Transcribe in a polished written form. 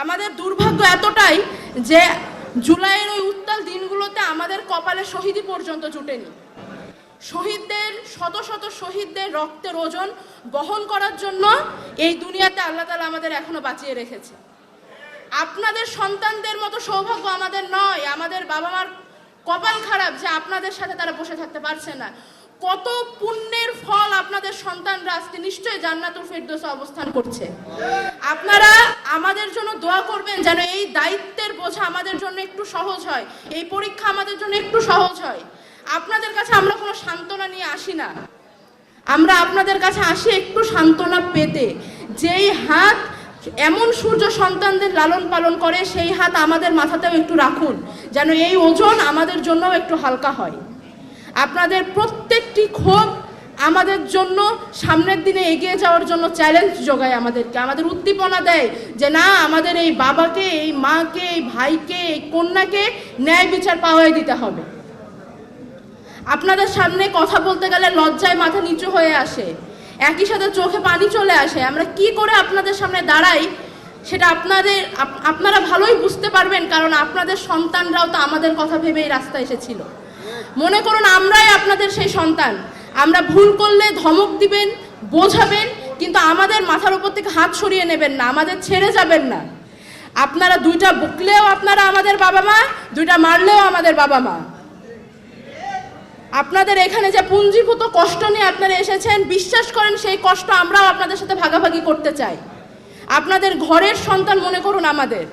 আমাদের দুর্ভাগ্য এতটাই যে জুলাইয়ের ওই উত্তাল দিনগুলোতে আমাদের কপালে শহীদি পর্যন্ত জুটেনি। শহীদদের শত শত শহীদদের রক্তের ওজন বহন করার জন্য এই দুনিয়াতে আল্লাহ তাআলা আমাদের এখনো বাঁচিয়ে রেখেছে। আপনাদের সন্তানদের মতো সৌভাগ্য আমাদের নয়। আমাদের বাবা মার কপাল খারাপ যে আপনাদের সাথে তারা বসে থাকতে পারছে না। কত পুণ্যের ফল আপনাদের সন্তানরা আজকে নিশ্চয়ই জান্নাতুল ফেরদৌসে অবস্থান করছে। আপনারা আমাদের জন্য দোয়া করবেন যেন এই দায়িত্বের বোঝা আমাদের জন্য একটু সহজ হয়, এই পরীক্ষা আমাদের জন্য একটু সহজ হয়। আপনাদের কাছে আমরা কোনো সান্ত্বনা নিয়ে আসি না, আমরা আপনাদের কাছে আসি একটু সান্ত্বনা পেতে। যেই হাত এমন সূর্য সন্তানদের লালন পালন করে সেই হাত আমাদের মাথাতেও একটু রাখুন, যেন এই ওজন আমাদের জন্যও একটু হালকা হয়। আপনাদের প্রত্যেকটি ক্ষোভ আমাদের জন্য সামনের দিনে এগিয়ে যাওয়ার জন্য চ্যালেঞ্জ যোগায়, আমাদেরকে আমাদের উদ্দীপনা দেয় যে না, আমাদের এই বাবাকে, এই মাকে, এই ভাইকে, এই কন্যাকে ন্যায় বিচার পাওয়াই দিতে হবে। আপনাদের সামনে কথা বলতে গেলে লজ্জায় মাথা নিচু হয়ে আসে, একই সাথে চোখে পানি চলে আসে। আমরা কি করে আপনাদের সামনে দাঁড়াই সেটা আপনারা ভালোই বুঝতে পারবেন, কারণ আপনাদের সন্তানরাও তো আমাদের কথা ভেবেই রাস্তায় এসেছিল। মনে করুন আমরাই আপনাদের সেই সন্তান। আমরা ভুল করলে ধমক দিবেন, বোঝাবেন, কিন্তু আমাদের মাথার উপর থেকে হাত সরিয়ে নেবেন না, আমাদের ছেড়ে যাবেন না। আপনারা দুইটা বকলেও আপনারা আমাদের বাবা মা, দুইটা মারলেও আমাদের বাবা মা। আপনাদের এখানে যে পুঞ্জীভূত কষ্ট নিয়ে আপনারা এসেছেন, বিশ্বাস করেন সেই কষ্ট আমরাও আপনাদের সাথে ভাগাভাগি করতে চাই। আপনাদের ঘরের সন্তান মনে করুন আমাদের।